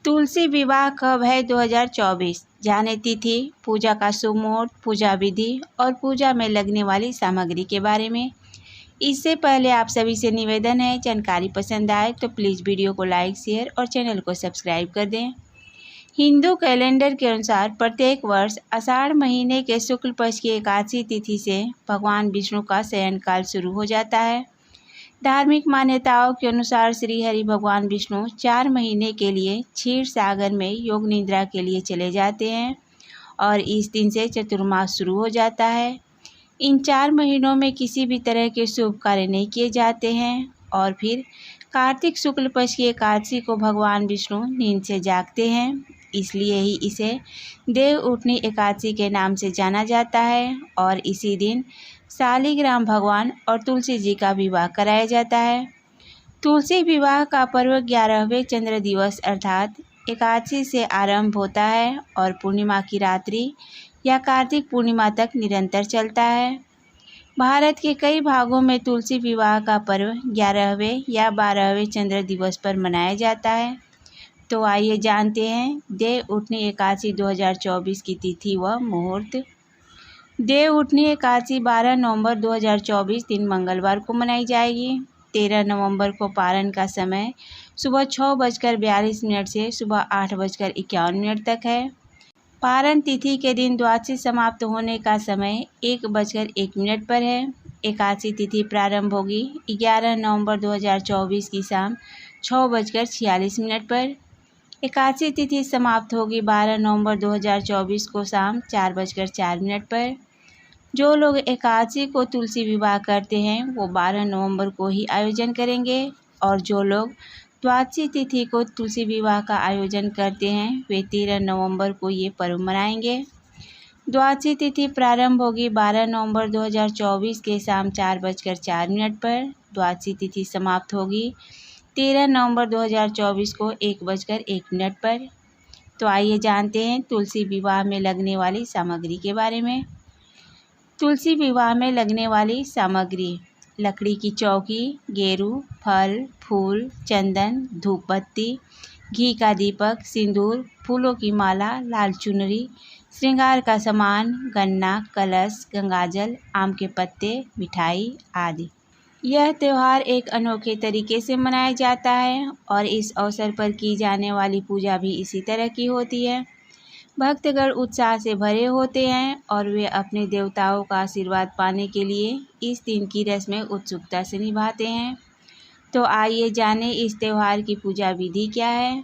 तुलसी विवाह कब है 2024? जाने तिथि, पूजा का शुभ मुहूर्त, पूजा विधि और पूजा में लगने वाली सामग्री के बारे में। इससे पहले आप सभी से निवेदन है, जानकारी पसंद आए तो प्लीज़ वीडियो को लाइक, शेयर और चैनल को सब्सक्राइब कर दें। हिंदू कैलेंडर के अनुसार प्रत्येक वर्ष आषाढ़ महीने के शुक्ल पक्ष की एकादशी तिथि से भगवान विष्णु का शयन काल शुरू हो जाता है। धार्मिक मान्यताओं के अनुसार श्री हरि भगवान विष्णु 4 महीने के लिए क्षीर सागर में योग निद्रा के लिए चले जाते हैं और इस दिन से चतुर्मास शुरू हो जाता है। इन 4 महीनों में किसी भी तरह के शुभ कार्य नहीं किए जाते हैं और फिर कार्तिक शुक्ल पक्ष की एकादशी को भगवान विष्णु नींद से जागते हैं, इसलिए ही इसे देव उठनी एकादशी के नाम से जाना जाता है और इसी दिन शालिग्राम भगवान और तुलसी जी का विवाह कराया जाता है। तुलसी विवाह का पर्व 11वें चंद्र दिवस अर्थात एकादशी से आरंभ होता है और पूर्णिमा की रात्रि या कार्तिक पूर्णिमा तक निरंतर चलता है। भारत के कई भागों में तुलसी विवाह का पर्व 11वें या 12वें चंद्र दिवस पर मनाया जाता है। तो आइए जानते हैं देव उठनी एकादशी 2024 की तिथि व मुहूर्त। देव उठनी एकादशी 12 नवंबर 2024 दिन मंगलवार को मनाई जाएगी। 13 नवंबर को पारण का समय सुबह 6:42 से सुबह 8:51 तक है। पारण तिथि के दिन द्वादशी समाप्त होने का समय 1:01 पर है। एकादशी तिथि प्रारंभ होगी 11 नवंबर 2024 की शाम 6:46 पर। एकादशी तिथि समाप्त होगी 12 नवंबर 2024 को शाम 4:04 पर। जो लोग एकादशी को तुलसी विवाह करते हैं वो 12 नवंबर को ही आयोजन करेंगे और जो लोग द्वादशी तिथि को तुलसी विवाह का आयोजन करते हैं वे 13 नवंबर को ये पर्व मनाएंगे। द्वादशी तिथि प्रारंभ होगी 12 नवंबर 2024 के शाम 4:04 पर। द्वादशी तिथि समाप्त होगी 13 नवंबर 2024 को 1:01 पर। तो आइए जानते हैं तुलसी विवाह में लगने वाली सामग्री के बारे में। तुलसी विवाह में लगने वाली सामग्री: लकड़ी की चौकी, गेरू, फल, फूल, चंदन, धूप बत्ती, घी का दीपक, सिंदूर, फूलों की माला, लाल चुनरी, श्रृंगार का सामान, गन्ना, कलश, गंगाजल, आम के पत्ते, मिठाई आदि। यह त्यौहार एक अनोखे तरीके से मनाया जाता है और इस अवसर पर की जाने वाली पूजा भी इसी तरह की होती है। भक्तगण उत्साह से भरे होते हैं और वे अपने देवताओं का आशीर्वाद पाने के लिए इस दिन की रस्में उत्सुकता से निभाते हैं। तो आइए जानें इस त्यौहार की पूजा विधि क्या है।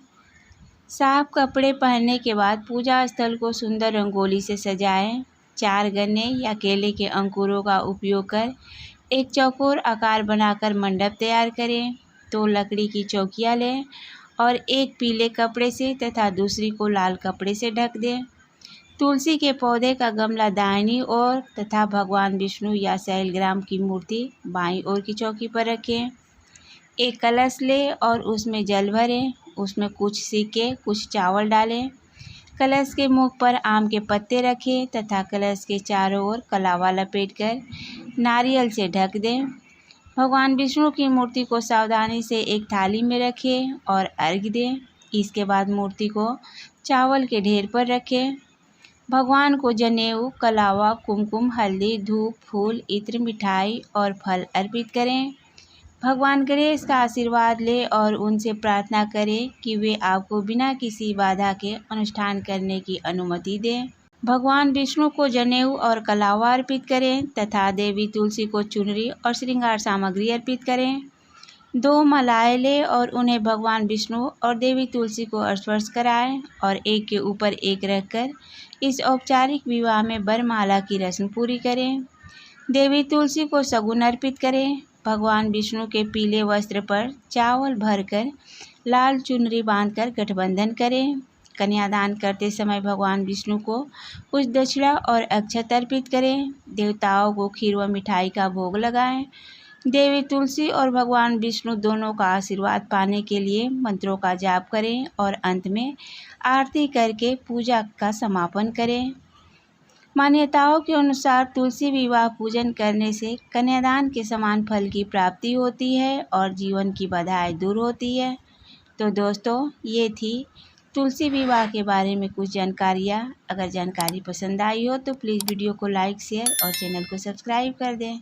साफ कपड़े पहनने के बाद पूजा स्थल को सुंदर रंगोली से सजाएं। 4 गन्ने या केले के अंकुरों का उपयोग कर एक चौकोर आकार बनाकर मंडप तैयार करें। 2 लकड़ी की चौकियां लें और एक पीले कपड़े से तथा दूसरी को लाल कपड़े से ढक दें। तुलसी के पौधे का गमला दाहिनी ओर तथा भगवान विष्णु या शालिग्राम की मूर्ति बाईं ओर की चौकी पर रखें। एक कलश लें और उसमें जल भरें। उसमें कुछ सिक्के, कुछ चावल डालें। कलश के मुख पर आम के पत्ते रखें तथा कलश के चारों ओर कलावा लपेटकर नारियल से ढक दें। भगवान विष्णु की मूर्ति को सावधानी से एक थाली में रखें और अर्घ्य दें। इसके बाद मूर्ति को चावल के ढेर पर रखें। भगवान को जनेऊ, कलावा, कुमकुम, हल्दी, धूप, फूल, इत्र, मिठाई और फल अर्पित करें। भगवान गणेश का आशीर्वाद लें और उनसे प्रार्थना करें कि वे आपको बिना किसी बाधा के अनुष्ठान करने की अनुमति दें। भगवान विष्णु को जनेऊ और कलावा अर्पित करें तथा देवी तुलसी को चुनरी और श्रृंगार सामग्री अर्पित करें। 2 मालाएं लें और उन्हें भगवान विष्णु और देवी तुलसी को स्पर्श कराएं और एक के ऊपर एक रखकर इस औपचारिक विवाह में वरमाला की रस्म पूरी करें। देवी तुलसी को शगुन अर्पित करें। भगवान विष्णु के पीले वस्त्र पर चावल भरकर लाल चुनरी बांधकर गठबंधन करें। कन्यादान करते समय भगवान विष्णु को कुछ दक्षिणा और अक्षत अर्पित करें। देवताओं को खीर व मिठाई का भोग लगाएं। देवी तुलसी और भगवान विष्णु दोनों का आशीर्वाद पाने के लिए मंत्रों का जाप करें और अंत में आरती करके पूजा का समापन करें। मान्यताओं के अनुसार तुलसी विवाह पूजन करने से कन्यादान के समान फल की प्राप्ति होती है और जीवन की बाधाएं दूर होती है। तो दोस्तों, ये थी तुलसी विवाह के बारे में कुछ जानकारियाँ। अगर जानकारी पसंद आई हो तो प्लीज़ वीडियो को लाइक शेयर और चैनल को सब्सक्राइब कर दें।